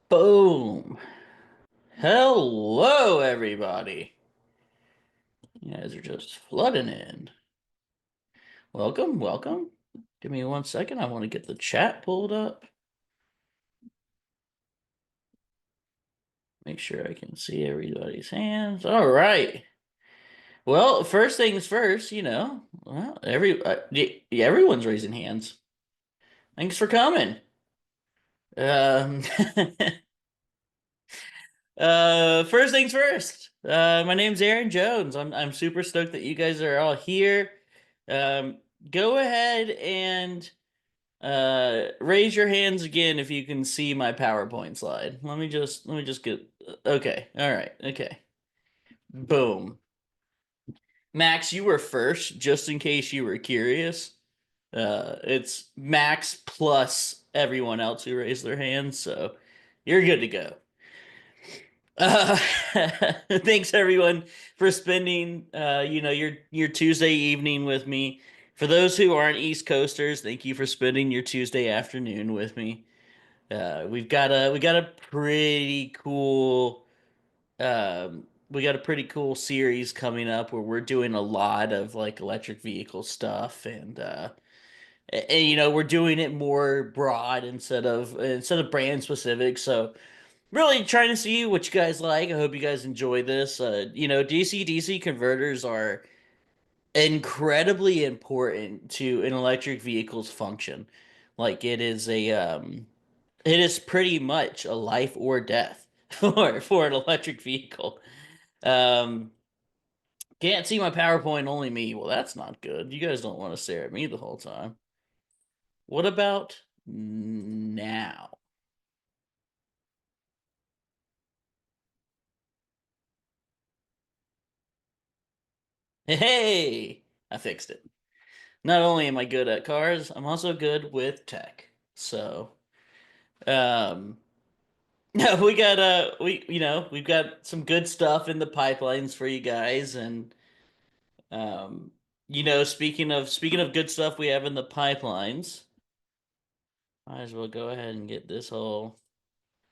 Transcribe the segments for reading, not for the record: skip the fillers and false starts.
Boom. Hello, everybody. You guys are just flooding in. Welcome, welcome. Give me 1 second. I want to get the chat pulled up. Make sure I can see everybody's hands. All right. Well, first things first, everyone's raising hands. Thanks for coming. Um, first things first. My name's Aaron Jones. I'm super stoked that you guys are all here. Um, Go ahead and raise your hands again if you can see my PowerPoint slide. Let me just get okay. All right. Okay. Boom. Max, you were first, just in case you were curious. It's Max plus everyone else who raised their hands, so you're good to go. Uh, Thanks everyone for spending your Tuesday evening with me. For those who aren't East Coasters, thank you for spending your Tuesday afternoon with me. We got a pretty cool series coming up where we're doing a lot of like electric vehicle stuff and we're doing it more broad instead of brand specific. So really trying to see what you guys like. I hope you guys enjoy this. DC converters are incredibly important to an electric vehicle's function. Like it is pretty much a life or death for an electric vehicle. Um, can't see my PowerPoint, only me. Well, that's not good. You guys don't want to stare at me the whole time. What about now? Hey, I fixed it. Not only am I good at cars, I'm also good with tech. So, um, we've got some good stuff in the pipelines for you guys, and um, speaking of good stuff we have in the pipelines, might as well go ahead and get this whole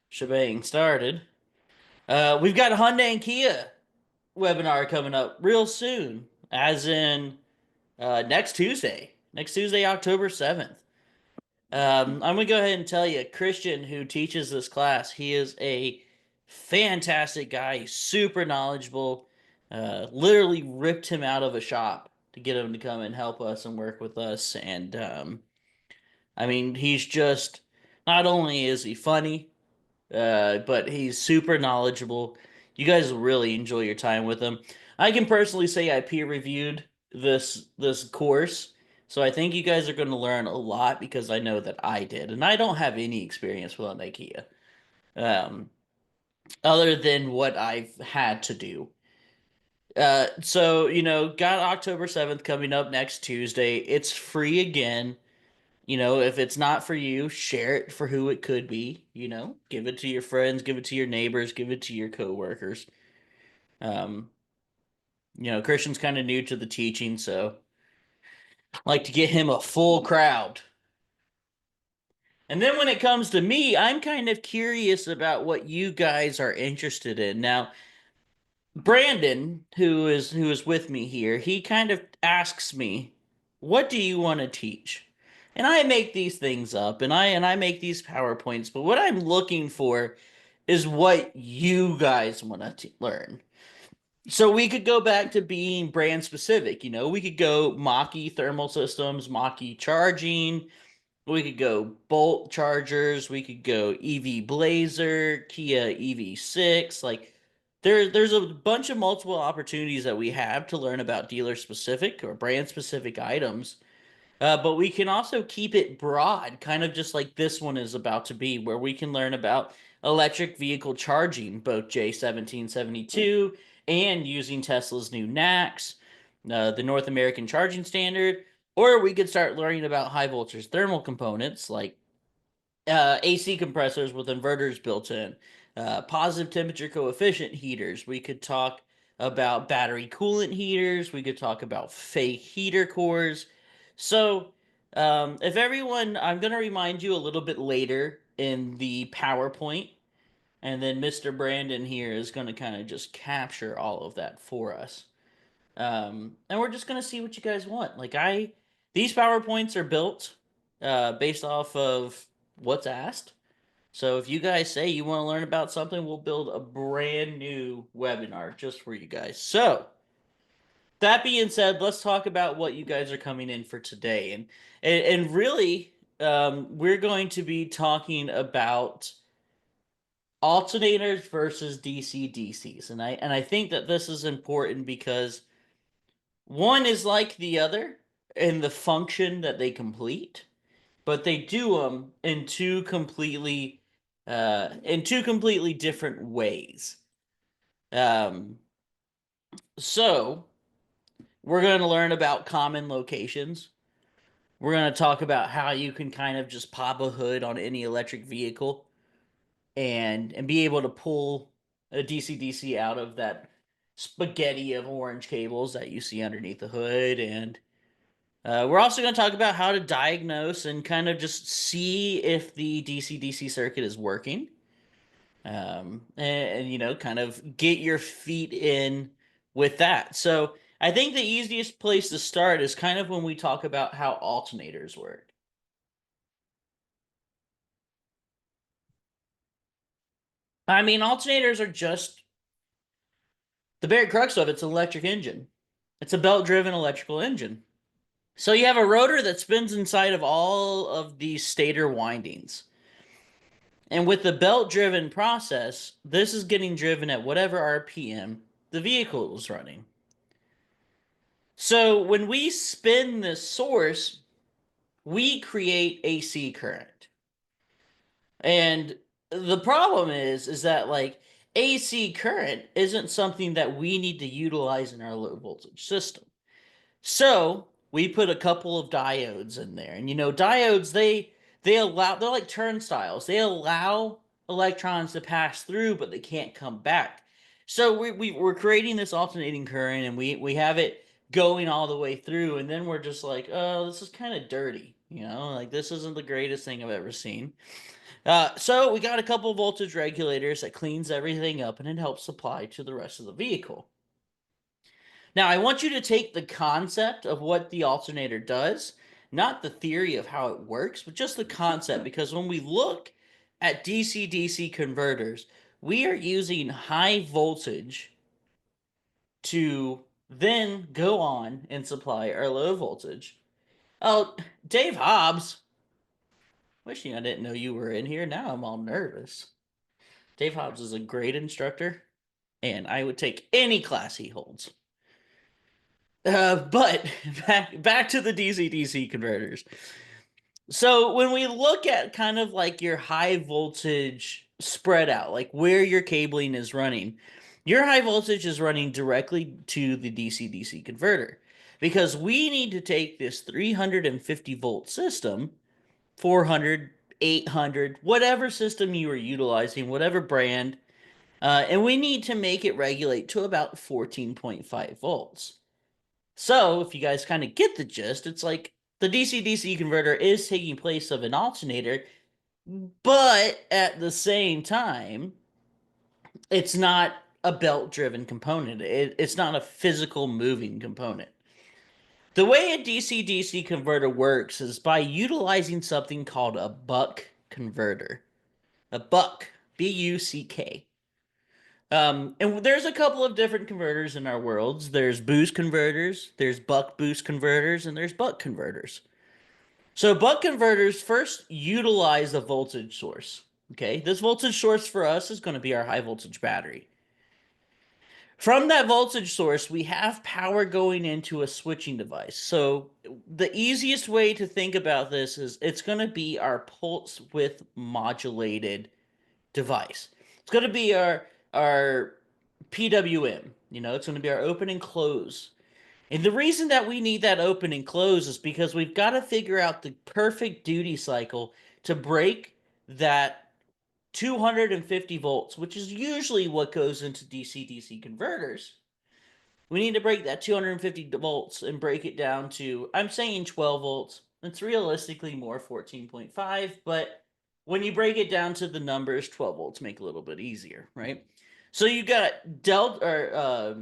shebang started. We've got a Hyundai and Kia webinar coming up real soon, as in next Tuesday, October 7th. I'm gonna go ahead and tell you, Christian, who teaches this class, he is a fantastic guy. He's super knowledgeable. Literally ripped him out of a shop to get him to come and help us and work with us. And I mean, he's just not only is he funny, but he's super knowledgeable. You guys will really enjoy your time with him. I can personally say I peer reviewed this course, so I think you guys are going to learn a lot because I know that I did, and I don't have any experience with IKEA, um, other than what I've had to do. Got October 7th coming up next Tuesday. It's free again. If it's not for you, share it for who it could be. Give it to your friends, give it to your neighbors, give it to your coworkers. Um, Christian's kind of new to the teaching, so I like to get him a full crowd. And then when it comes to me, I'm kind of curious about what you guys are interested in. Now, Brandon, who is with me here, he kind of asks me, "What do you want to teach?" And I make these things up and I make these PowerPoints, but what I'm looking for is what you guys want to learn. So we could go back to being brand specific, we could go Mach-E thermal systems, Mach-E charging, we could go Bolt chargers. We could go EV Blazer, Kia EV6. Like there's a bunch of multiple opportunities that we have to learn about dealer specific or brand specific items. But we can also keep it broad, kind of just like this one is about to be, where we can learn about electric vehicle charging, both J1772 and using Tesla's new NACS, the North American Charging Standard, or we could start learning about high voltage thermal components like AC compressors with inverters built in, positive temperature coefficient heaters. We could talk about battery coolant heaters. We could talk about fake heater cores. So, if everyone, I'm going to remind you a little bit later in the PowerPoint. and then Mr. Brandon here is going to kind of just capture all of that for us. And we're just going to see what you guys want. These PowerPoints are built based off of what's asked. So if you guys say you want to learn about something, we'll build a brand new webinar just for you guys. So that being said, let's talk about what you guys are coming in for today. And really, we're going to be talking about alternators versus DC-DCs. And I think that this is important because one is like the other in the function that they complete, but they do them in two completely different ways. Um, so we're going to learn about common locations. We're going to talk about how you can kind of just pop a hood on any electric vehicle and be able to pull a DC-DC out of that spaghetti of orange cables that you see underneath the hood. And we're also going to talk about how to diagnose and kind of just see if the DC-DC circuit is working. And kind of get your feet in with that. So I think the easiest place to start is kind of when we talk about how alternators work. I mean, alternators are just the very crux of it's an electric engine. It's a belt-driven electrical engine. So you have a rotor that spins inside of all of these stator windings. And with the belt-driven process, this is getting driven at whatever RPM the vehicle is running. So when we spin this source, we create AC current. And the problem is that AC current isn't something that we need to utilize in our low voltage system. So we put a couple of diodes in there, and diodes they're like turnstiles. They allow electrons to pass through, but they can't come back. So we're creating this alternating current, and we have it going all the way through, and then we're just like, oh, this is kind of dirty, like this isn't the greatest thing I've ever seen. So we got a couple voltage regulators that cleans everything up, and it helps supply to the rest of the vehicle. Now, I want you to take the concept of what the alternator does, not the theory of how it works, but just the concept, because when we look at DC-DC converters, we are using high voltage to then go on and supply our low voltage. Oh, Dave Hobbs. Wishing I didn't know you were in here. Now I'm all nervous. Dave Hobbs is a great instructor, and I would take any class he holds. But back to the DC-DC converters. So when we look at kind of like your high voltage spread out, like where your cabling is running, your high voltage is running directly to the DC-DC converter, because we need to take this 350 volt system, 400, 800, whatever system you are utilizing, whatever brand, and we need to make it regulate to about 14.5 volts. So, if you guys kind of get the gist, it's like the DC-DC converter is taking place of an alternator, but at the same time, it's not a belt-driven component. It's not a physical moving component. The way a DC-DC converter works is by utilizing something called a buck converter. A buck, B-U-C-K. And there's a couple of different converters in our worlds. There's boost converters, there's buck boost converters, and there's buck converters. So buck converters first utilize a voltage source. Okay, this voltage source for us is going to be our high voltage battery. From that voltage source, we have power going into a switching device. So the easiest way to think about this is it's going to be our pulse width modulated device. It's going to be our PWM. It's going to be our open and close. And the reason that we need that open and close is because we've got to figure out the perfect duty cycle to break that 250 volts, which is usually what goes into DC-DC converters. We need to break that 250 volts and break it down to, I'm saying 12 volts. It's realistically more 14.5, but when you break it down to the numbers, 12 volts make it a little bit easier, right? So you got delta or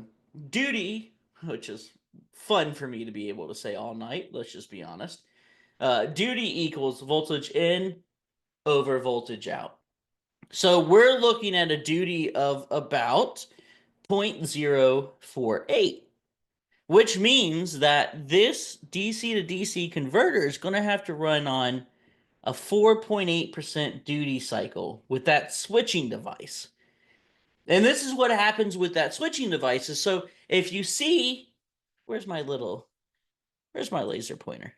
duty, which is fun for me to be able to say all night. Let's just be honest. Duty equals voltage in over voltage out. So we're looking at a duty of about 0.048, which means that this DC to DC converter is going to have to run on a 4.8% duty cycle with that switching device. And this is what happens with that switching device. So if you see, where's my laser pointer?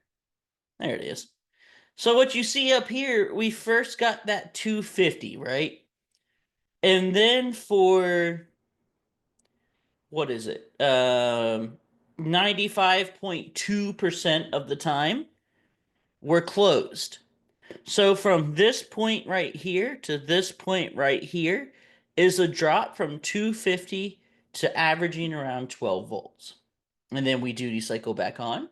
There it is. So what you see up here, we first got that 250, right? And then for, what is it? 95.2% of the time, we're closed. So from this point right here to this point right here is a drop from 250 to averaging around 12 volts. And then we duty cycle back on,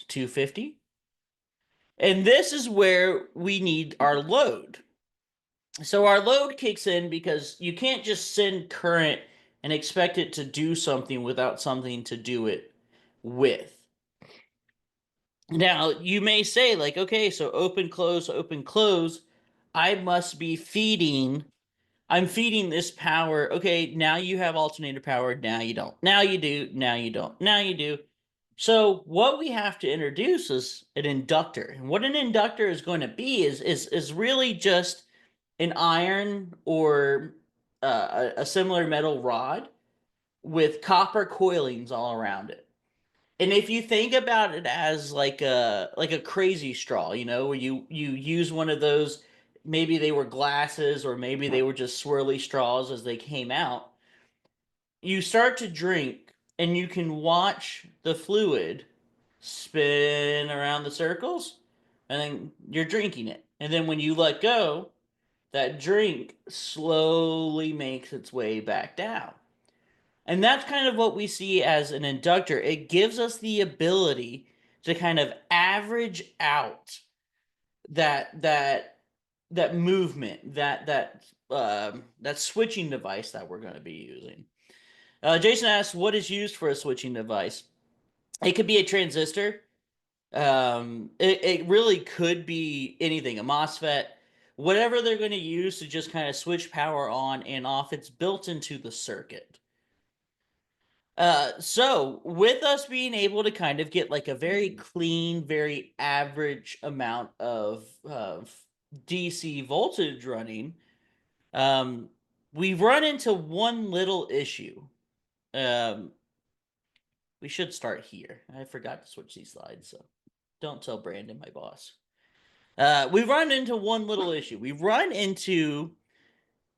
250. And this is where we need our load. So our load kicks in because you can't just send current and expect it to do something without something to do it with. Now, you may say, like, okay, so open, close, open, close. I must be feeding. I'm feeding this power. Okay, now you have alternator power. Now you don't. Now you do. Now you don't. Now you do. So what we have to introduce is an inductor. And what an inductor is going to be is really just an iron or a similar metal rod with copper coilings all around it. And if you think about it as like a crazy straw, where you use one of those, maybe they were glasses or maybe they were just swirly straws as they came out. You start to drink and you can watch the fluid spin around the circles and then you're drinking it. And then when you let go, that drink slowly makes its way back down. And that's kind of what we see as an inductor. It gives us the ability to kind of average out that movement, that switching device that we're going to be using. Jason asks, what is used for a switching device? It could be a transistor. It really could be anything, a MOSFET, whatever they're going to use to just kind of switch power on and off. It's built into the circuit. So with us being able to kind of get like a very clean, very average amount of DC voltage running, we run into one little issue. Um, we should start here. I forgot to switch these slides, so don't tell Brandon, my boss. We run into one little issue. We run into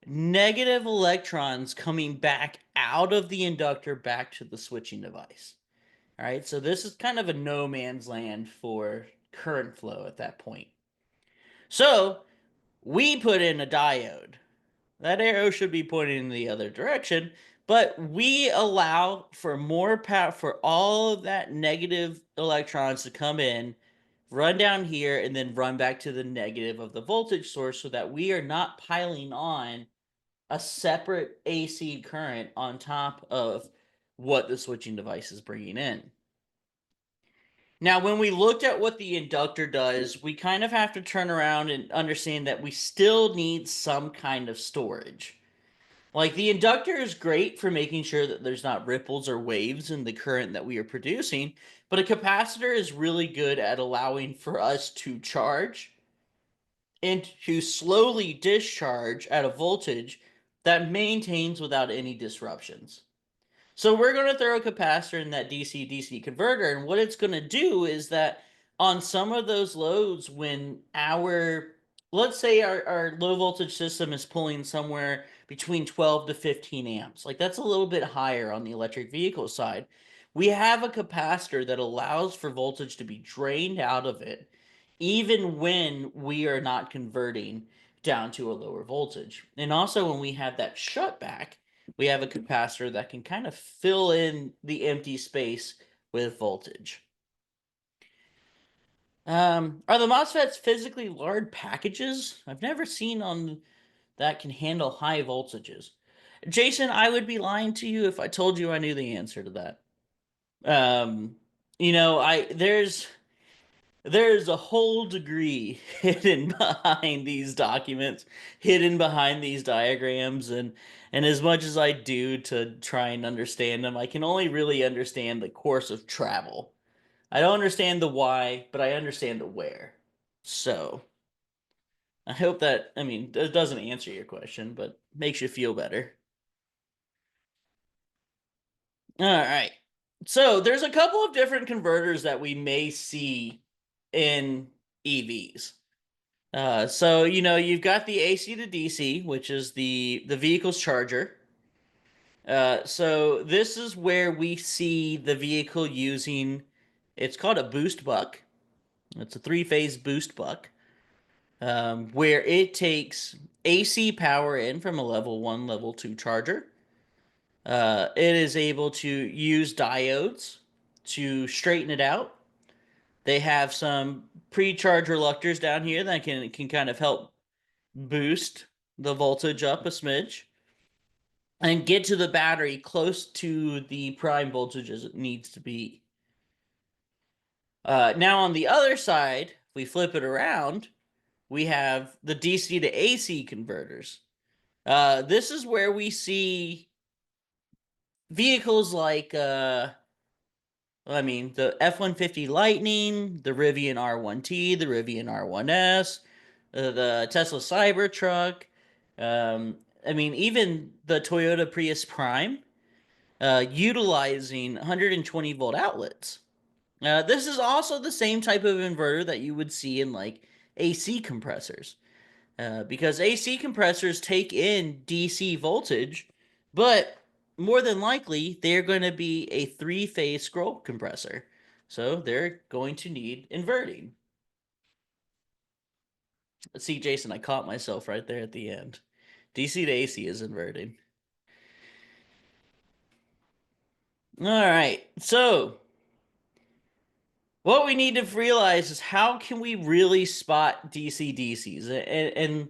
negative electrons coming back out of the inductor back to the switching device. All right, so this is kind of a no man's land for current flow at that point. So we put in a diode. That arrow should be pointing in the other direction, but we allow for more power for all of that negative electrons to come in, run down here, and then run back to the negative of the voltage source so that we are not piling on a separate AC current on top of what the switching device is bringing in. Now, when we looked at what the inductor does, we kind of have to turn around and understand that we still need some kind of storage. Like, the inductor is great for making sure that there's not ripples or waves in the current that we are producing, but a capacitor is really good at allowing for us to charge and to slowly discharge at a voltage that maintains without any disruptions. So we're going to throw a capacitor in that DC-DC converter, and what it's going to do is that on some of those loads, when let's say our low voltage system is pulling somewhere between 12 to 15 amps, like that's a little bit higher on the electric vehicle side, we have a capacitor that allows for voltage to be drained out of it, even when we are not converting down to a lower voltage. And also when we have that shutback, we have a capacitor that can kind of fill in the empty space with voltage. Are the MOSFETs physically large packages? I've never seen on that can handle high voltages. Jason, I would be lying to you if I told you I knew the answer to that. Um, I there's a whole degree hidden behind these documents, hidden behind these diagrams, and as much as I do to try and understand them, I can only really understand the course of travel. I don't understand the why, but I understand the where. So, I hope that, I mean, that doesn't answer your question, but makes you feel better. All right. So, there's a couple of different converters that we may see in EVs. You've got the AC to DC, which is the vehicle's charger. So this is where we see the vehicle using. It's called a boost buck. It's a three-phase boost buck, where it takes AC power in from a level one, level two charger. It is able to use diodes to straighten it out. They have some pre-charge reluctors down here that can kind of help boost the voltage up a smidge and get to the battery close to the prime voltage as it needs to be. Now, on the other side, if we flip it around, we have the DC to AC converters. This is where we see vehicles like, the F-150 Lightning, the Rivian R1T, the Rivian R1S, the Tesla Cybertruck. Even the Toyota Prius Prime, utilizing 120 volt outlets. This is also the same type of inverter that you would see in like AC compressors, because AC compressors take in DC voltage, but more than likely they're going to be a three-phase scroll compressor, so they're going to need inverting. See, Jason, I caught myself right there at the end. DC to AC is inverting. All right, so what we need to realize is how can we really spot DC DCs? And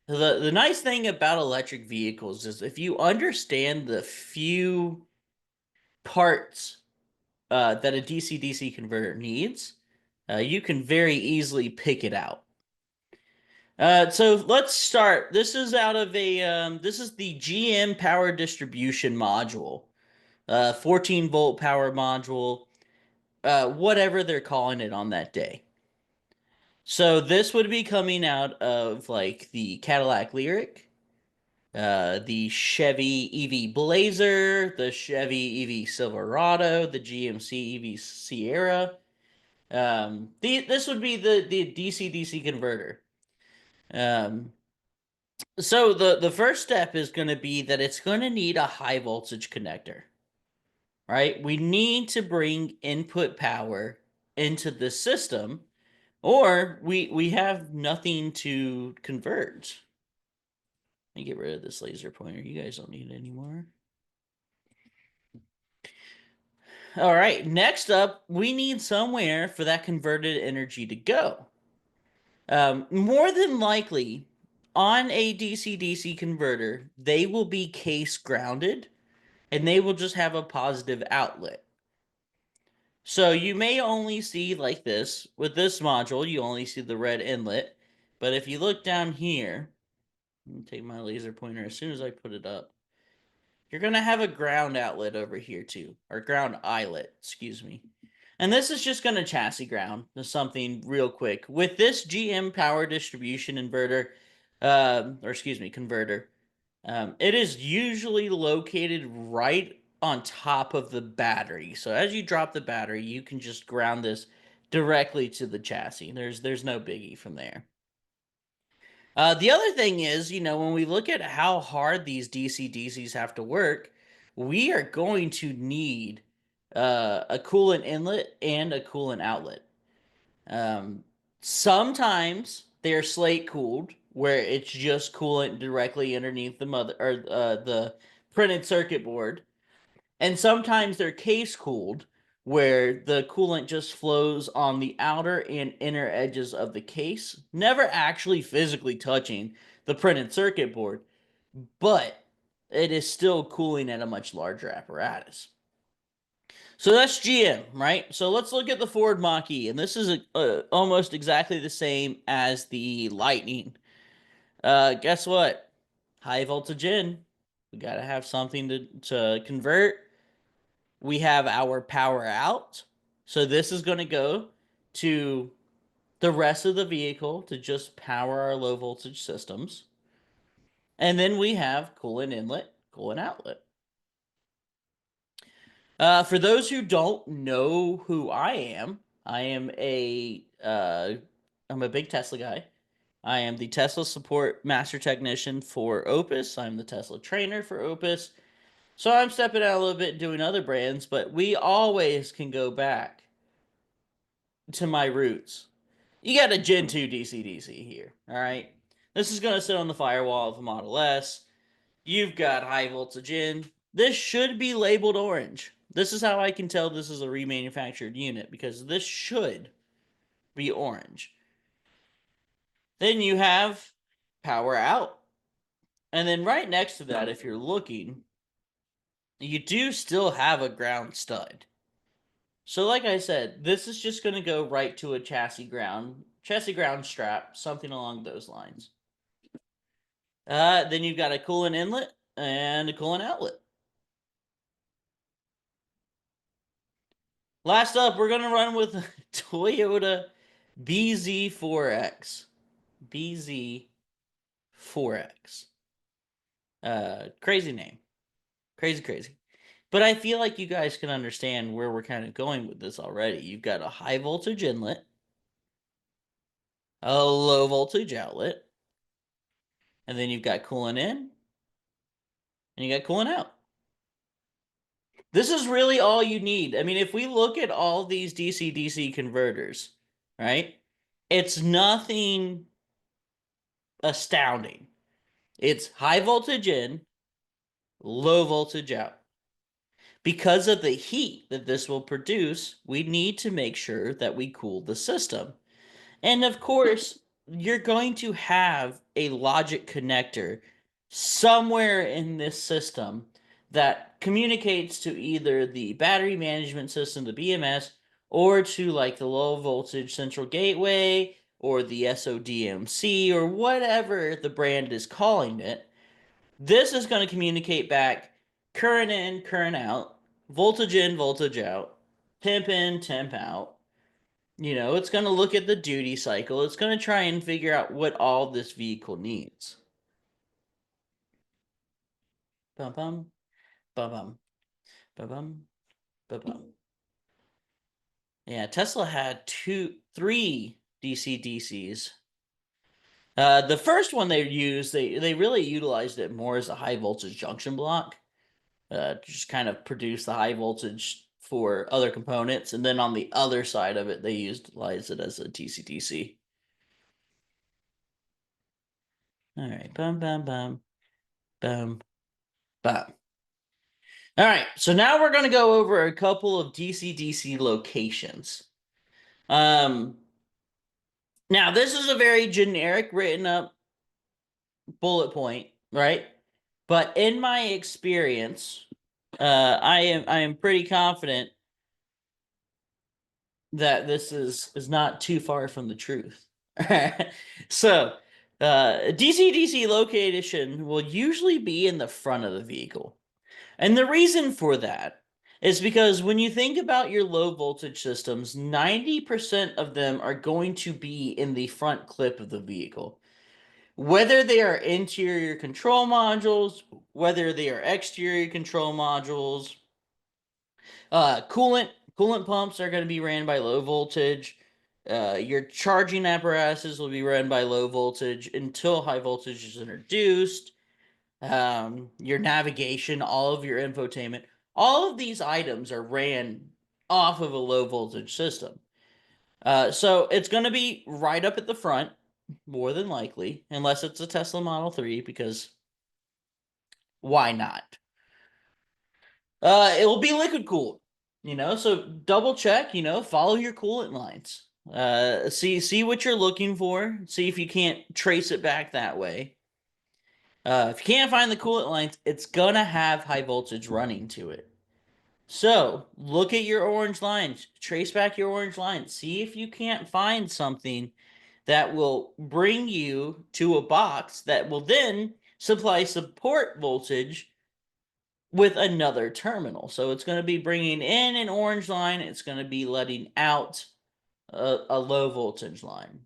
the nice thing about electric vehicles is if you understand the few parts that a DC DC converter needs, you can very easily pick it out. So let's start. This is out of this is the GM power distribution module, 14 volt power module, whatever they're calling it on that day. So this would be coming out of like the Cadillac Lyric, the Chevy EV Blazer, the Chevy EV Silverado, the GMC EV Sierra. This would be the DC-DC converter. Um, so the first step is going to be that it's going to need a high voltage connector, right? We need to bring input power into the system, or we have nothing to convert. Let me get rid of this laser pointer. You guys don't need it anymore. All right, next up, we need somewhere for that converted energy to go. More than likely, on a DC-DC converter, they will be case grounded and they will just have a positive outlet. So you may only see like this. With this module, you only see the red inlet. But if you look down here, let me take my laser pointer as soon as I put it up. You're going to have a ground outlet over here too, or ground eyelet, excuse me. And this is just going to chassis ground to something real quick. With this GM power distribution inverter, converter, it is usually located right on top of the battery. So as you drop the battery, you can just ground this directly to the chassis. There's no biggie from there. The other thing is, when we look at how hard these DC-DCs have to work, we are going to need a coolant inlet and a coolant outlet. Um, Sometimes they're slate cooled, where it's just coolant directly underneath the the printed circuit board, and sometimes they're case cooled, where the coolant just flows on the outer and inner edges of the case, never actually physically touching the printed circuit board, but it is still cooling at a much larger apparatus. So that's GM, right? So let's look at the Ford Mach-E, and this is almost exactly the same as the Lightning. Guess what? High voltage in. We got to have something to convert. We have our power out. So this is going to go to the rest of the vehicle to just power our low voltage systems. And then we have coolant inlet, coolant outlet. For those who don't know who I am I'm a big Tesla guy. I am the Tesla support master technician for Opus. I'm the Tesla trainer for Opus. So I'm stepping out a little bit and doing other brands, but we always can go back to my roots. You got a Gen 2 DC-DC here, all right? This is going to sit on the firewall of a Model S. You've got high voltage in. This should be labeled orange. This is how I can tell this is a remanufactured unit, because this should be orange. Then you have power out. And then right next to that, if you're looking, you do still have a ground stud. So like I said, this is just going to go right to a chassis ground strap, something along those lines. Then you've got a coolant inlet and a coolant outlet. Last up, we're going to run with Toyota BZ4X. BZ4X. Crazy name. Crazy. But I feel like you guys can understand where we're kind of going with this already. You've got a high voltage inlet, a low voltage outlet, and then you've got coolant in, and you got coolant out. This is really all you need. I mean, if we look at all these DC-DC converters, right? It's nothing astounding. It's high voltage in, low voltage out. Because of the heat that this will produce, we need to make sure that we cool the system. And of course, you're going to have a logic connector somewhere in this system that communicates to either the battery management system, the BMS, or to like the low voltage central gateway or the SODMC or whatever the brand is calling it. This is going to communicate back current in, current out, voltage in, voltage out, temp in, temp out. You know, it's going to look at the duty cycle. It's going to try and figure out what all this vehicle needs. Bum bum, bum bum, bum bum, bum bum. Yeah, Tesla had three DC-DCs. The first one they used, they really utilized it more as a high voltage junction block. Just kind of produce the high voltage for other components. And then on the other side of it, they utilized it as a DC-DC. All right. Bum, bum, bum. Bum, bum. All right. So now we're going to go over a couple of DC-DC locations. Now, this is a very generic written up bullet point, right? But in my experience, I am pretty confident that this is not too far from the truth. So, DC-DC location will usually be in the front of the vehicle. And the reason for that is because when you think about your low voltage systems, 90% of them are going to be in the front clip of the vehicle. Whether they are interior control modules, whether they are exterior control modules, coolant pumps are going to be ran by low voltage. Your charging apparatuses will be run by low voltage until high voltage is introduced. Your navigation, all of your infotainment, all of these items are ran off of a low voltage system. So it's going to be right up at the front, more than likely, unless it's a Tesla Model 3, because why not? It will be liquid cooled. So double check, follow your coolant lines. See what you're looking for. See if you can't trace it back that way. If you can't find the coolant lines, it's gonna have high voltage running to it. So look at your orange lines, trace back your orange lines, see if you can't find something that will bring you to a box that will then supply support voltage with another terminal. So it's going to be bringing in an orange line, it's going to be letting out a low voltage line.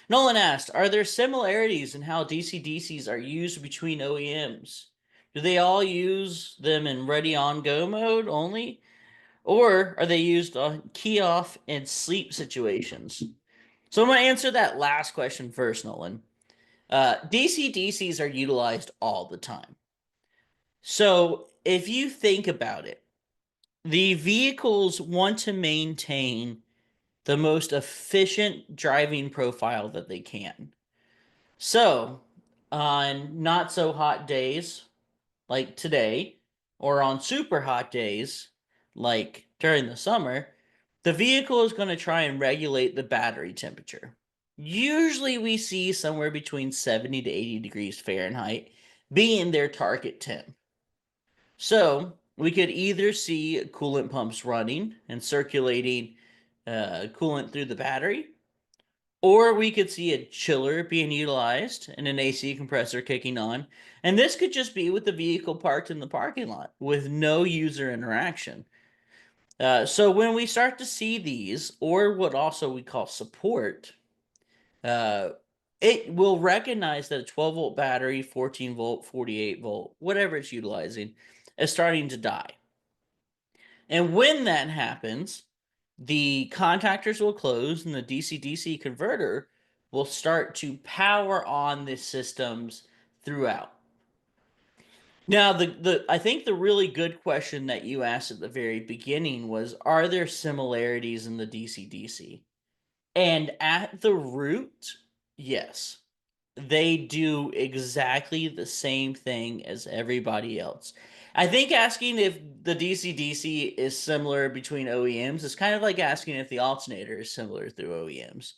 Nolan asked, are there similarities in how DC-DCs are used between OEMs? Do they all use them in ready on go mode only? Or are they used on key off and sleep situations? So I'm going to answer that last question first, Nolan. DC-DCs are utilized all the time. So if you think about it, the vehicles want to maintain the most efficient driving profile that they can. So, on not so hot days like today, or on super hot days like during the summer, the vehicle is going to try and regulate the battery temperature. Usually, we see somewhere between 70 to 80 degrees Fahrenheit being their target temp. So, we could either see coolant pumps running and circulating coolant through the battery, or we could see a chiller being utilized and an AC compressor kicking on. And this could just be with the vehicle parked in the parking lot with no user interaction. So when we start to see these, or what also we call support, uh, it will recognize that a 12-volt battery, 14-volt, 48-volt, whatever it's utilizing, is starting to die. And when that happens, the contactors will close and the DC-DC converter will start to power on the systems throughout. Now, I think the really good question that you asked at the very beginning was, are there similarities in the DC-DC? And at the root, yes. They do exactly the same thing as everybody else. I think asking if the DC-DC is similar between OEMs is kind of like asking if the alternator is similar through OEMs.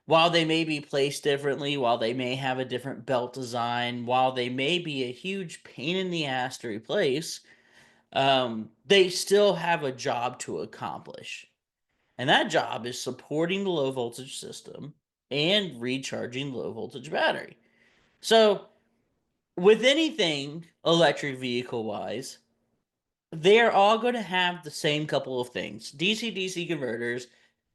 While they may be placed differently, while they may have a different belt design, while they may be a huge pain in the ass to replace, they still have a job to accomplish. And that job is supporting the low voltage system and recharging the low voltage battery. So, with anything electric vehicle wise, they're all going to have the same couple of things: DC-DC converters,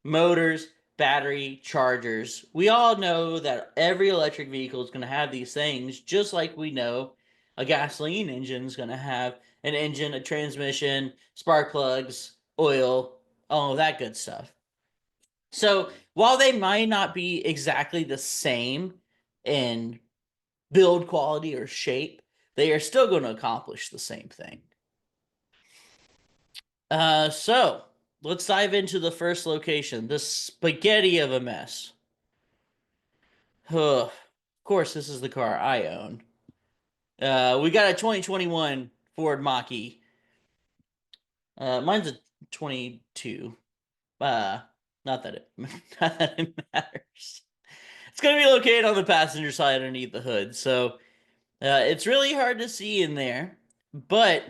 motors, battery, chargers. We all know that every electric vehicle is going to have these things, just like we know a gasoline engine is going to have an engine, a transmission, spark plugs, oil, all of that good stuff. So, while they might not be exactly the same in build quality or shape, they are still going to accomplish the same thing. So let's dive into the first location, the spaghetti of a mess. Of course, this is the car I own. We got a 2021 Ford Mach-E. Mine's a 22. Uh, not that it, not that it matters. It's gonna be located on the passenger side underneath the hood, so it's really hard to see in there. But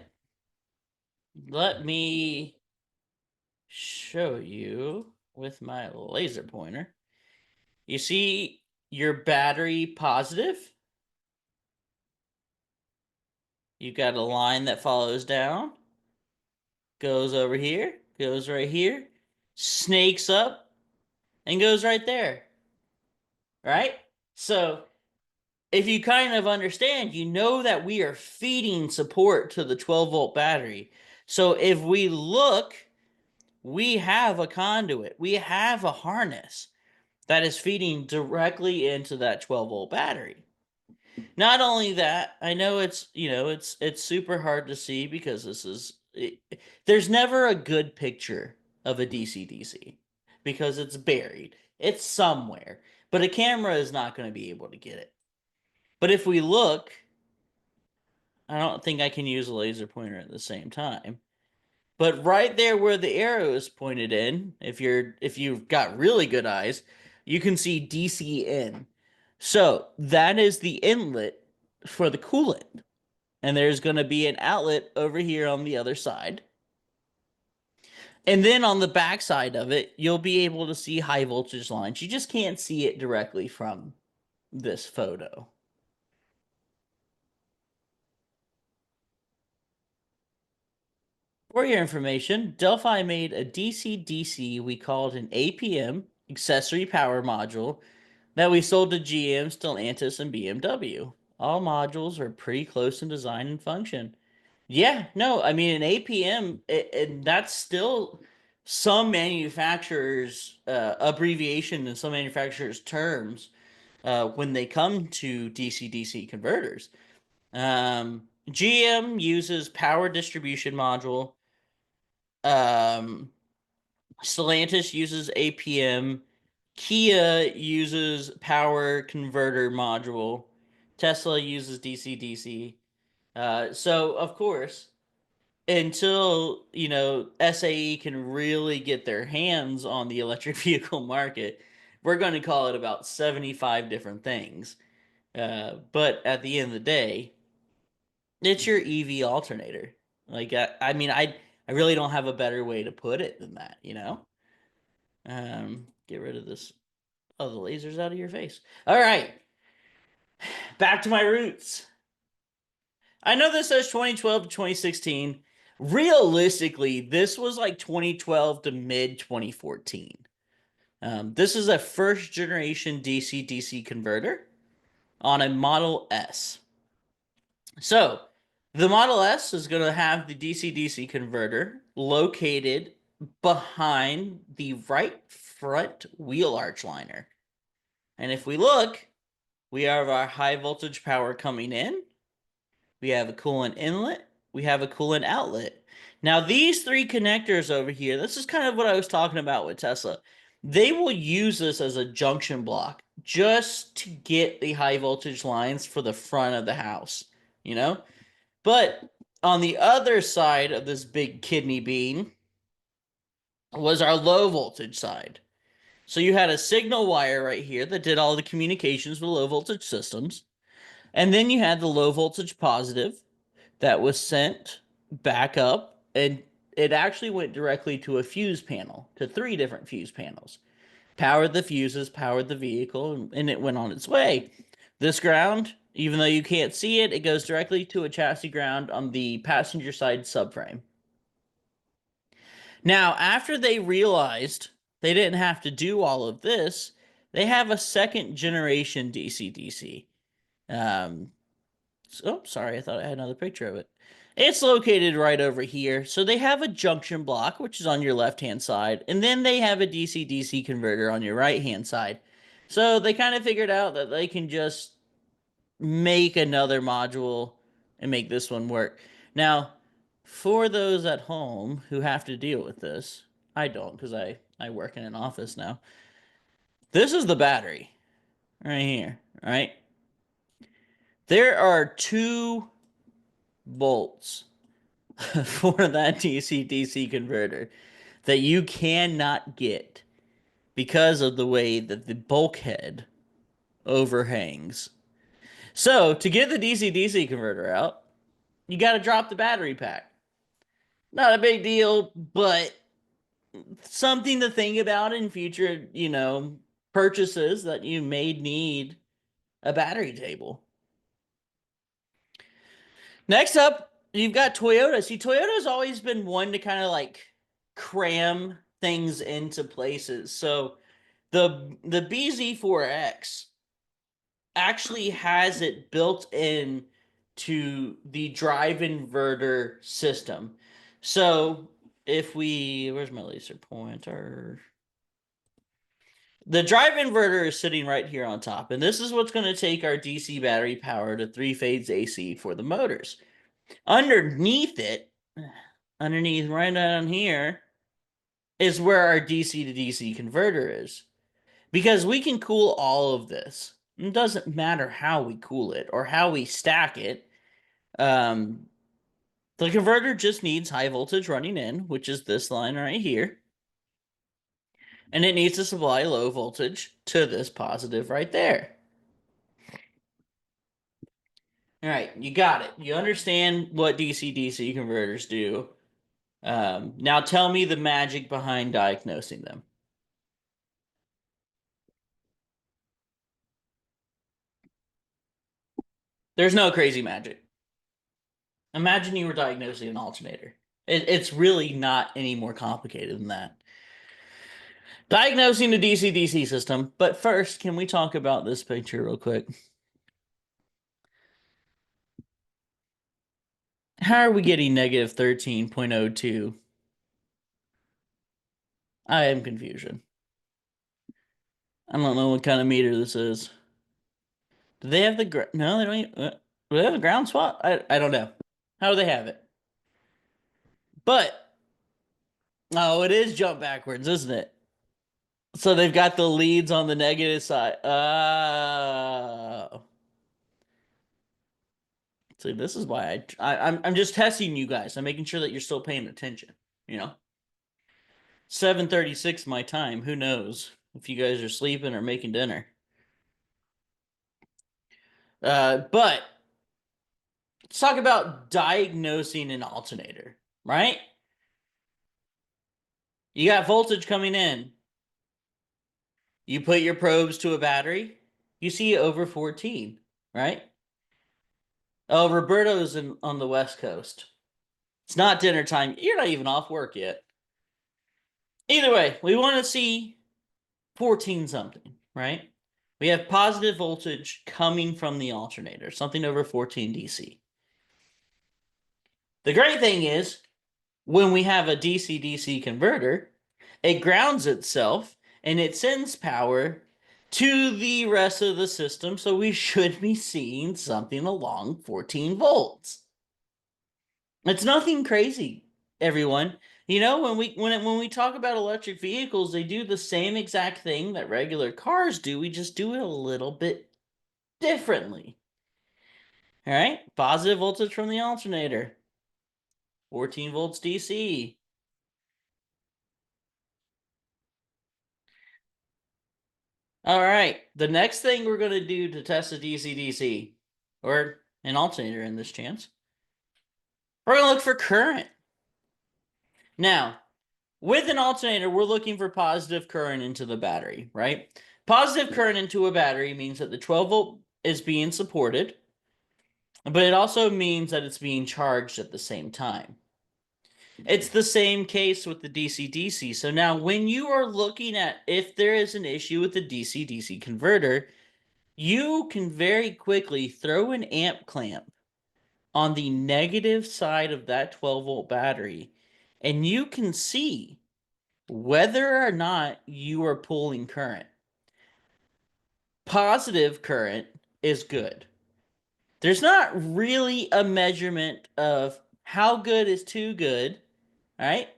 let me show you with my laser pointer. You see your battery positive? You got a line that follows down, goes over here, goes right here, snakes up, and goes right there. Right? So, if you kind of understand, you know that we are feeding support to the 12-volt battery. So, if we look, we have a conduit, we have a harness that is feeding directly into that 12-volt battery. Not only that, I know it's super hard to see because there's never a good picture of a DC-DC because it's buried. It's somewhere, but a camera is not going to be able to get it. But if we look, I don't think I can use a laser pointer at the same time. But right there where the arrow is pointed in, if you've got really good eyes, you can see DC in. So that is the inlet for the coolant. And there's going to be an outlet over here on the other side. And then on the back side of it, you'll be able to see high voltage lines. You just can't see it directly from this photo. For your information, Delphi made a DC-DC we called an APM, accessory power module, that we sold to GM, Stellantis, and BMW. All modules are pretty close in design and function. Yeah, no, I mean an APM, that's still some manufacturers' abbreviation and some manufacturers' terms when they come to DC-DC converters. GM uses power distribution module. Um, Stellantis uses APM. Kia uses power converter module. Tesla uses DC-DC. So of course, until SAE can really get their hands on the electric vehicle market, we're going to call it about 75 different things. But at the end of the day, it's your EV alternator. Like I mean, I really don't have a better way to put it than that. Get rid of this. Oh, the laser's out of your face. All right, back to my roots. I know this says 2012 to 2016. Realistically, this was like 2012 to mid 2014. This is a first generation DC-DC converter on a Model S. So, the Model S is going to have the DC-DC converter located behind the right front wheel arch liner. And if we look, we have our high voltage power coming in. We have a coolant inlet. We have a coolant outlet. Now, these three connectors over here, this is kind of what I was talking about with Tesla. They will use this as a junction block just to get the high voltage lines for the front of the house, you know? But on the other side of this big kidney bean was our low voltage side. So you had a signal wire right here that did all the communications with low voltage systems. And then you had the low voltage positive that was sent back up, and it actually went directly to a fuse panel, to three different fuse panels. Powered the fuses, powered the vehicle, and it went on its way. This ground, even though you can't see it, it goes directly to a chassis ground on the passenger side subframe. Now, after they realized they didn't have to do all of this, they have a second generation DC-DC. Oh, sorry, I thought I had another picture of it. It's located right over here. So they have a junction block, which is on your left-hand side, and then they have a DC-DC converter on your right-hand side. So they kind of figured out that they can just make another module and make this one work. Now, for those at home who have to deal with this, I don't because I work in an office now. This is the battery right here, right? There are two bolts for that DC-DC converter that you cannot get because of the way that the bulkhead overhangs. So, to get the DC-DC converter out, you got to drop the battery pack. Not a big deal, but something to think about in future, purchases that you may need a battery table. Next up, you've got Toyota. See, Toyota's always been one to kind of like cram things into places. So the BZ4X actually has it built in to the drive inverter system. So if where's my laser pointer? The drive inverter is sitting right here on top, and this is what's going to take our DC battery power to three-phase AC for the motors. Underneath it, underneath right down here, is where our DC to DC converter is. Because we can cool all of this. It doesn't matter how we cool it or how we stack it. The converter just needs high voltage running in, which is this line right here. And it needs to supply low voltage to this positive right there. All right, you got it. You understand what DC-DC converters do. Now tell me the magic behind diagnosing them. There's no crazy magic. Imagine you were diagnosing an alternator. It's really not any more complicated than that. Diagnosing the DC-DC system, but first, can we talk about this picture real quick? How are we getting negative 13.02? I am confusion. I don't know what kind of meter this is. Do they have the no? They don't. Do they have a ground swap? I don't know. How do they have it? But oh, it is jump backwards, isn't it? So they've got the leads on the negative side. Oh. See, this is why I'm just testing you guys. I'm making sure that you're still paying attention. You know, 7:36 my time. Who knows if you guys are sleeping or making dinner? But let's talk about diagnosing an alternator, right? You got voltage coming in. You put your probes to a battery. You see over 14, right? Oh, Roberto's on the West Coast. It's not dinner time. You're not even off work yet. Either way, we want to see 14 something, right? We have positive voltage coming from the alternator, something over 14 DC. The great thing is, when we have a DC-DC converter, it grounds itself and it sends power to the rest of the system, so we should be seeing something along 14 volts. It's nothing crazy, everyone. You know, when we talk about electric vehicles, they do the same exact thing that regular cars do. We just do it a little bit differently. All right? Positive voltage from the alternator. 14 volts DC. All right. The next thing we're going to do to test a DC-DC, or an alternator in this chance, we're going to look for current. Now, with an alternator, we're looking for positive current into the battery, right? Positive current into a battery means that the 12 volt is being supported, but it also means that it's being charged at the same time. It's the same case with the DC-DC. So now when you are looking at if there is an issue with the DC-DC converter, you can very quickly throw an amp clamp on the negative side of that 12 volt battery, and you can see whether or not you are pulling current. Positive current is good. There's not really a measurement of how good is too good, right?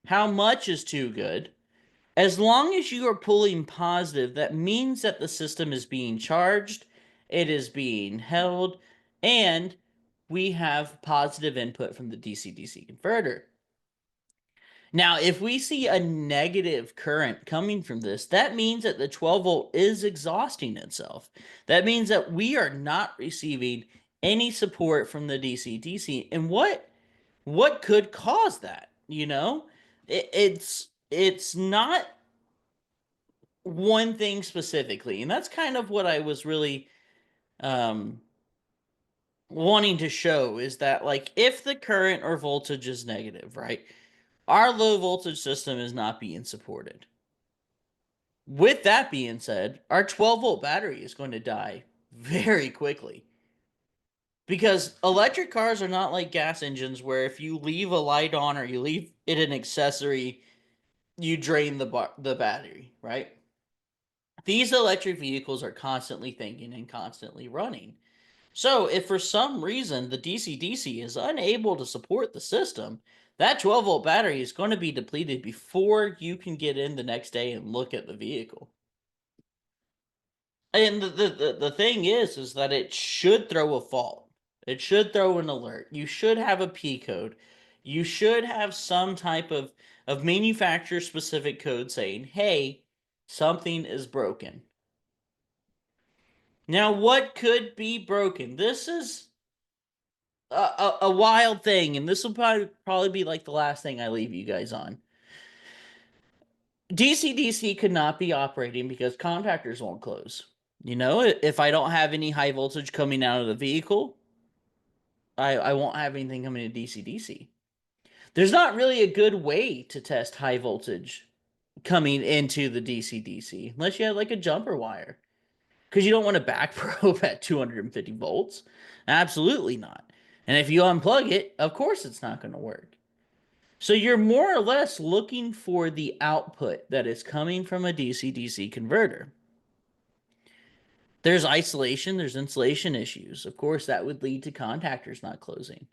How much is too good? As long as you are pulling positive, that means that the system is being charged, it is being held, and we have positive input from the DC-DC converter. Now, if we see a negative current coming from this, that means that the 12 volt is exhausting itself. That means that we are not receiving any support from the DC-DC. And what could cause that? You know, it's not one thing specifically, and that's kind of what I was really wanting to show, is that, like, if the current or voltage is negative, right, our low voltage system is not being supported. With that being said, our 12 volt battery is going to die very quickly, because electric cars are not like gas engines where if you leave a light on or you leave it an accessory, you drain the battery, right? These electric vehicles are constantly thinking and constantly running. So if for some reason the DC-DC is unable to support the system, that 12 volt battery is going to be depleted before you can get in the next day and look at the vehicle. And the thing is that it should throw a fault. It should throw an alert. You should have a P code. You should have some type of manufacturer specific code saying, hey, something is broken. Now, what could be broken? This is a wild thing, and this will probably be like the last thing I leave you guys on. DC-DC could not be operating because contactors won't close. You know, if I don't have any high voltage coming out of the vehicle, I won't have anything coming to DC-DC. There's not really a good way to test high voltage coming into the DC-DC unless you have like a jumper wire. Because you don't want to back probe at 250 volts. Absolutely not. And if you unplug it, of course it's not going to work. So you're more or less looking for the output that is coming from a DC-DC converter. There's isolation, there's insulation issues. Of course, that would lead to contactors not closing.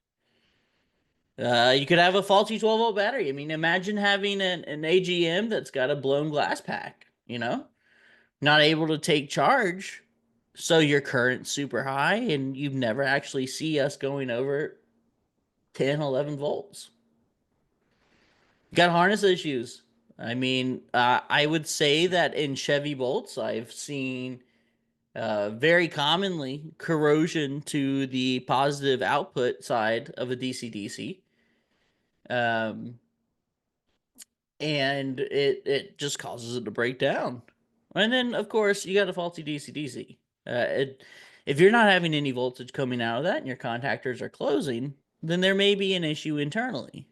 You could have a faulty 12-volt battery. I mean, imagine having an AGM that's got a blown glass pack, not able to take charge. So your current's super high and you never actually see us going over 10, 11 volts. Got harness issues. I mean, I would say that in Chevy Bolts, I've seen very commonly corrosion to the positive output side of a DC-DC. And it just causes it to break down. And then, of course, you got a faulty DC-DC. If you're not having any voltage coming out of that and your contactors are closing, then there may be an issue internally.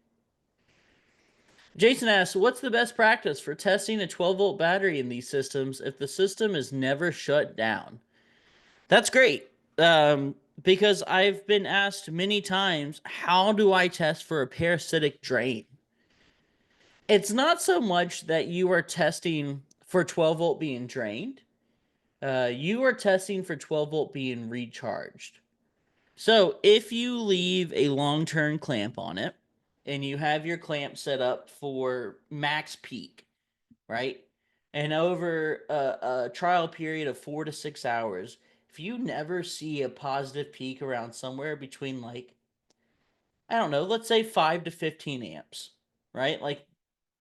Jason asks, what's the best practice for testing a 12-volt battery in these systems if the system is never shut down? That's great. Because I've been asked many times, how do I test for a parasitic drain? It's not so much that you are testing for 12 volt being drained. You are testing for 12 volt being recharged. So if you leave a long-term clamp on it and you have your clamp set up for max peak, right? And over a trial period of 4 to 6 hours, if you never see a positive peak around somewhere between like, I don't know, let's say 5 to 15 amps, right? Like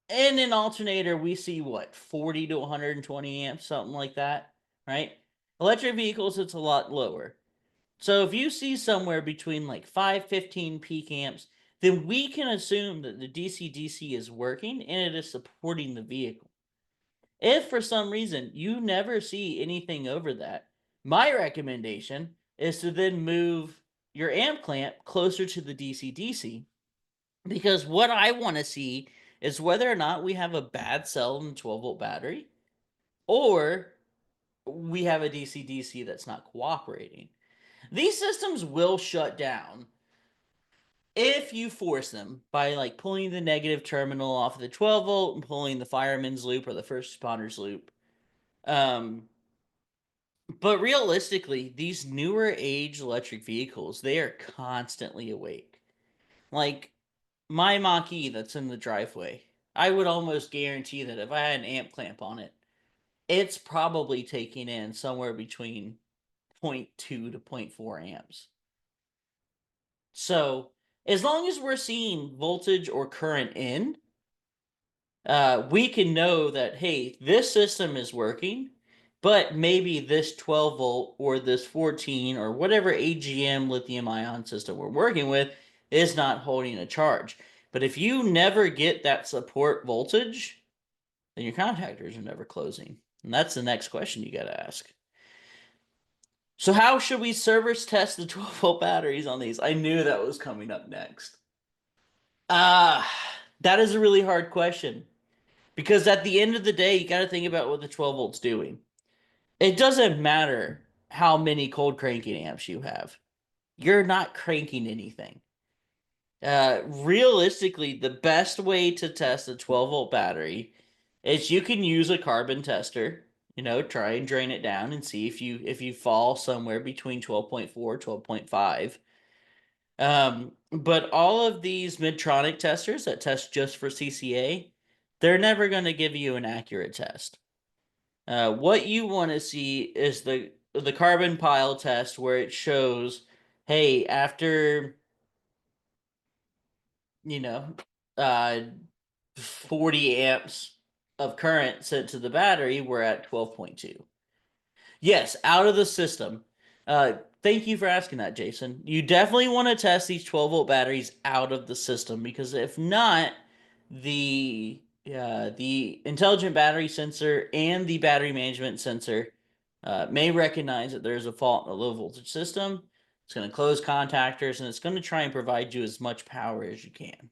in an alternator, we see what, 40 to 120 amps, something like that, right? Electric vehicles, it's a lot lower. So if you see somewhere between like 5-15 peak amps, then we can assume that the DC-DC is working and it is supporting the vehicle. If for some reason you never see anything over that, my recommendation is to then move your amp clamp closer to the DC-DC, because what I want to see is whether or not we have a bad cell in the 12-volt battery or we have a DC-DC that's not cooperating. These systems will shut down if you force them by like pulling the negative terminal off of the 12 volt and pulling the fireman's loop or the first responder's loop. But realistically, these newer age electric vehicles, they are constantly awake. Like my Mach-E that's in the driveway, I would almost guarantee that if I had an amp clamp on it, it's probably taking in somewhere between 0.2 to 0.4 amps. So as long as we're seeing voltage or current in, we can know that, hey, this system is working, but maybe this 12 volt or this 14 or whatever AGM lithium ion system we're working with is not holding a charge. But if you never get that support voltage, then your contactors are never closing. And that's the next question you got to ask. So how should we service test the 12 volt batteries on these? I knew that was coming up next. That is a really hard question. Because at the end of the day, you got to think about what the 12 volt's doing. It doesn't matter how many cold cranking amps you have. You're not cranking anything. Realistically, the best way to test a 12 volt battery is you can use a carbon tester. Try and drain it down and see if you fall somewhere between 12.4, 12.5. But all of these Medtronic testers that test just for CCA, they're never going to give you an accurate test. What you want to see is the carbon pile test where it shows, hey, after, you know, uh 40 amps of current sent to the battery, we're at 12.2. Yes, out of the system. Thank you for asking that, Jason. You definitely want to test these 12-volt batteries out of the system because if not, the intelligent battery sensor and the battery management sensor may recognize that there's a fault in the low voltage system. It's going to close contactors and it's going to try and provide you as much power as you can.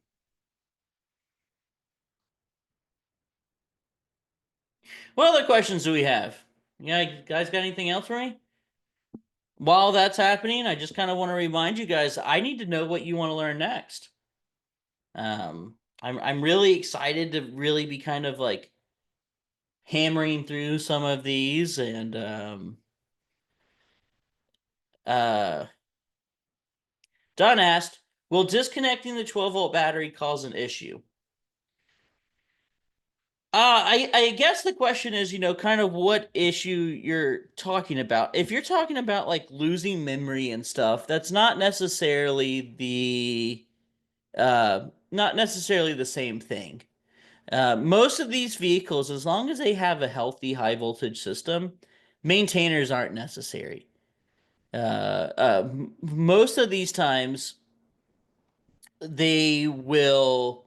What other questions do we have? Yeah, you guys got anything else for me? While that's happening, I just kind of want to remind you guys I need to know what you want to learn next. I'm really excited to really be kind of like hammering through some of these and uh Don asked, will disconnecting the 12-volt battery cause an issue? I guess the question is, kind of what issue you're talking about. If you're talking about like losing memory and stuff, that's not necessarily the same thing. Most of these vehicles, as long as they have a healthy high voltage system, maintainers aren't necessary. Most of these times, they will.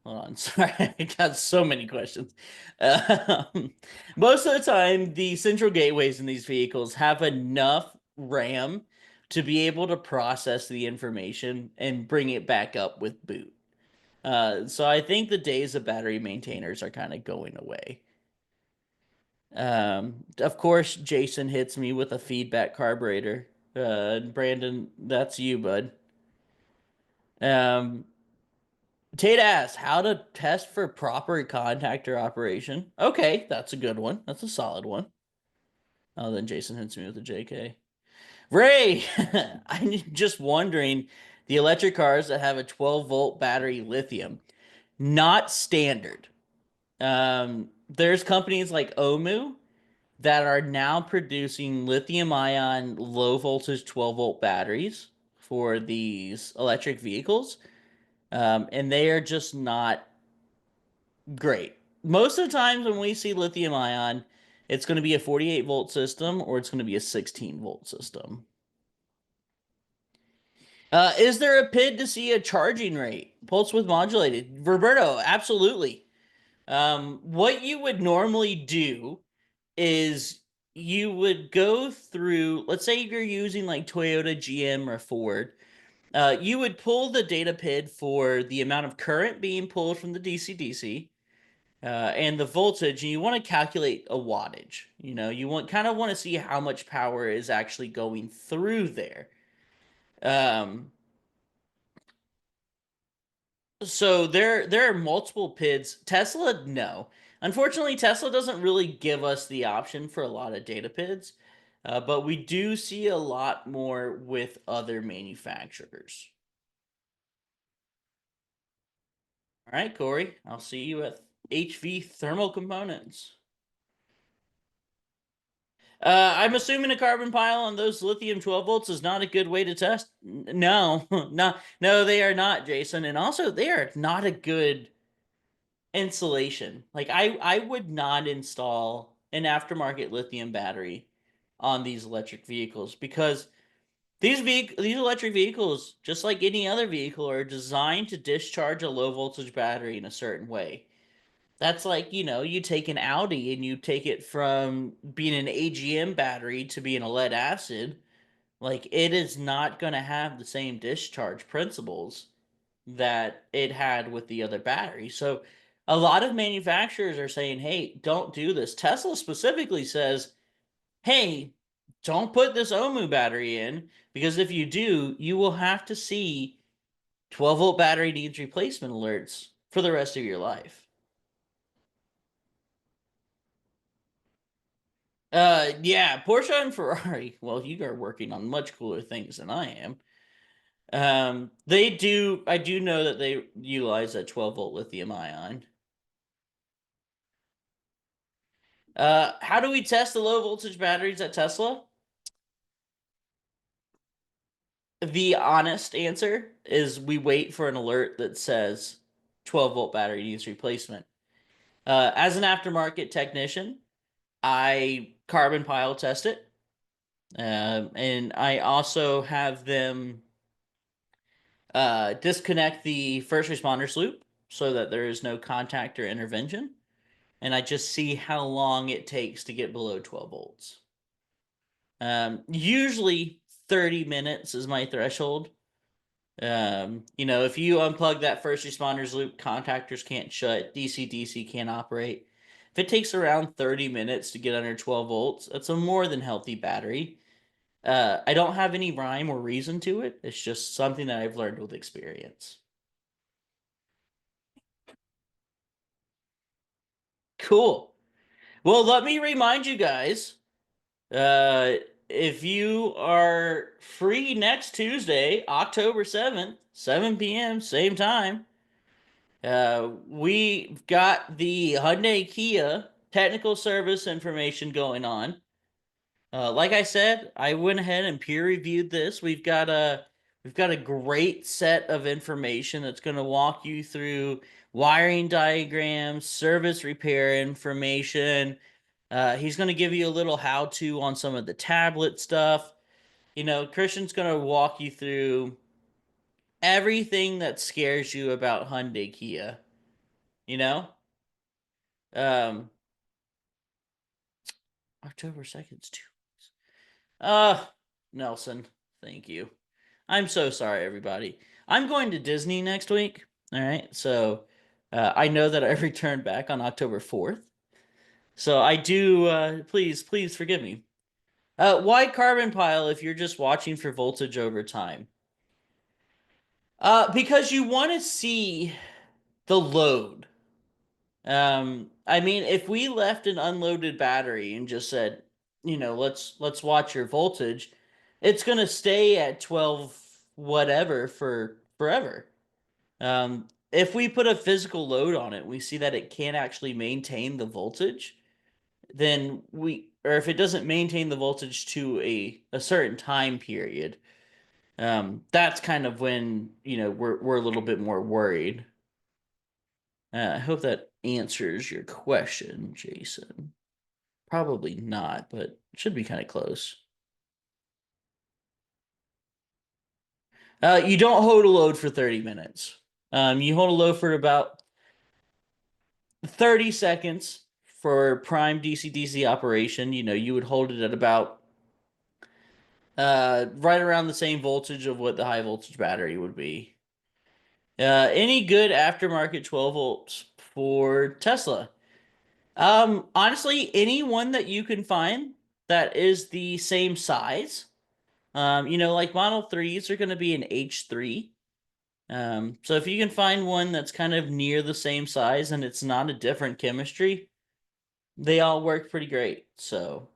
Hold on, sorry, I got so many questions. Um, Most of the time, the central gateways in these vehicles have enough RAM to be able to process the information and bring it back up with boot. So I think the days of battery maintainers are kind of going away. Of course, Jason hits me with a feedback carburetor. Brandon, that's you, bud. Um, Tate asks how to test for proper contactor operation. Okay, that's a good one. That's a solid one. Oh, then Jason hits me with a JK. Ray, I'm just wondering the electric cars that have a 12-volt battery lithium, not standard. There's companies like Omu that are now producing lithium ion low voltage 12-volt batteries for these electric vehicles. And they are just not great. Most of the times when we see lithium ion, it's going to be a 48-volt system or it's going to be a 16-volt system. Is there a PID to see a charging rate? Pulse width modulated. Roberto, absolutely. What you would normally do is you would go through, let's say you're using like Toyota, GM, or Ford. You would pull the data PID for the amount of current being pulled from the DC-DC and the voltage, and you want to calculate a wattage. You want to see how much power is actually going through there. Um, so there are multiple PIDs. Tesla, no. Unfortunately, Tesla doesn't really give us the option for a lot of data PIDs, but we do see a lot more with other manufacturers. All right, Corey, I'll see you at HV Thermal Components. I'm assuming a carbon pile on those lithium 12 volts is not a good way to test. No, no, they are not, Jason. And also, they are not a good insulation. Like I would not install an aftermarket lithium battery on these electric vehicles because these electric vehicles, just like any other vehicle, are designed to discharge a low voltage battery in a certain way. That's like, you take an Audi and you take it from being an AGM battery to being a lead acid. Like, it is not going to have the same discharge principles that it had with the other battery. So, a lot of manufacturers are saying, hey, don't do this. Tesla specifically says, hey, don't put this OMU battery in because if you do, you will have to see 12-volt battery needs replacement alerts for the rest of your life. Yeah, Porsche and Ferrari. Well, you are working on much cooler things than I am. They do. I do know that they utilize a 12-volt lithium ion. How do we test the low voltage batteries at Tesla? The honest answer is we wait for an alert that says 12-volt battery needs replacement. As an aftermarket technician, I carbon pile test it, and I also have them disconnect the first responders loop so that there is no contact or intervention, and I just see how long it takes to get below 12 volts. Usually 30 minutes is my threshold. If you unplug that first responders loop, contactors can't shut, DC can't operate. If it takes around 30 minutes to get under 12 volts, that's a more than healthy battery. I don't have any rhyme or reason to it. It's just something that I've learned with experience. Cool. Well, let me remind you guys, uh, if you are free next Tuesday, October 7th, 7 p.m., same time, we've got the Hyundai Kia technical service information going on. Like I said, I went ahead and peer reviewed this. We've got a great set of information that's going to walk you through wiring diagrams, service repair information. He's going to give you a little how-to on some of the tablet stuff. Christian's going to walk you through everything that scares you about Hyundai Kia. You know, um, October 2nd, 2 weeks. Nelson, thank you. I'm so sorry, everybody. I'm going to Disney next week. All right. So I know that I returned back on October 4th. So I do, please forgive me. Why carbon pile if you're just watching for voltage over time? Because you want to see the load. I mean, if we left an unloaded battery and just said, let's watch your voltage, it's gonna stay at 12 whatever for forever. If we put a physical load on it, we see that it can't actually maintain the voltage, then or if it doesn't maintain the voltage to a certain time period, that's kind of when, we're a little bit more worried. I hope that answers your question, Jason. Probably not, but it should be kind of close. You don't hold a load for 30 minutes. You hold a load for about 30 seconds for prime DC-DC operation. You would hold it at about right around the same voltage of what the high voltage battery would be. Any good aftermarket 12 volts for Tesla? Honestly, any one that you can find that is the same size. Like Model 3s are going to be an H3. So if you can find one that's kind of near the same size and it's not a different chemistry, they all work pretty great. So,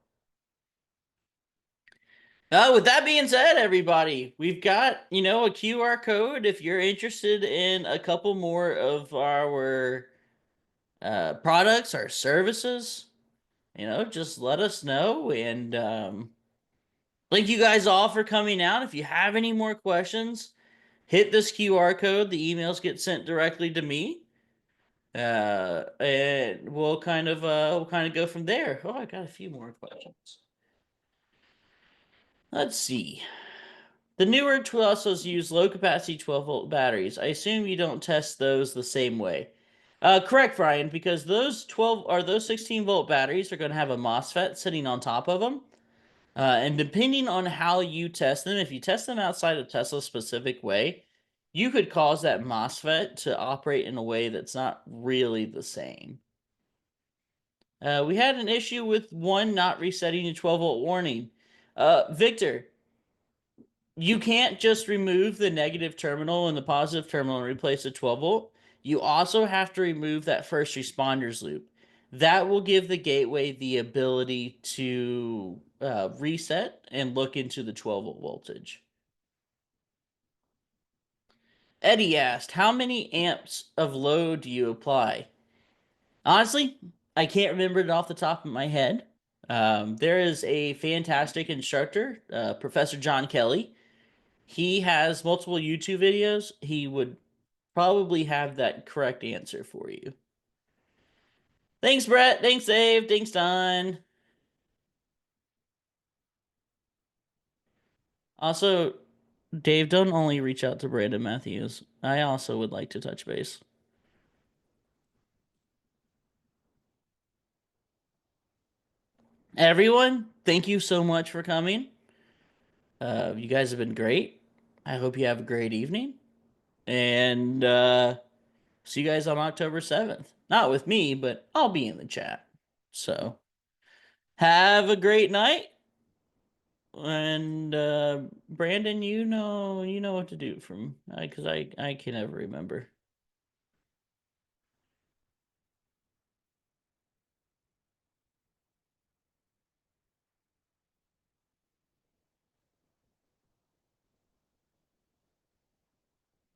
with that being said, everybody, we've got, a QR code if you're interested in a couple more of our products, our services, just let us know. And thank you guys all for coming out. If you have any more questions, hit this QR code. The emails get sent directly to me. And we'll kind of go from there. Oh, I got a few more questions. Let's see. The newer Teslas use low capacity 12-volt batteries. I assume you don't test those the same way. Correct, Brian, because those 16-volt batteries are going to have a MOSFET sitting on top of them. And depending on how you test them, if you test them outside of Tesla's specific way, you could cause that MOSFET to operate in a way that's not really the same. We had an issue with one not resetting a 12-volt warning. Victor, you can't just remove the negative terminal and the positive terminal and replace the 12-volt. You also have to remove that first responders loop. That will give the gateway the ability to reset and look into the 12-volt voltage. Eddie asked, how many amps of load do you apply? Honestly, I can't remember it off the top of my head. There is a fantastic instructor, Professor John Kelly. He has multiple YouTube videos. He would probably have that correct answer for you. Thanks, Brett. Thanks, Dave. Thanks, Don. Also, Dave, don't only reach out to Brandon Matthews. I also would like to touch base. Everyone, thank you so much for coming. You guys have been great. I hope you have a great evening. And see you guys on October 7th. Not with me, but I'll be in the chat. So have a great night. And Brandon, you know what to do from because I can never remember.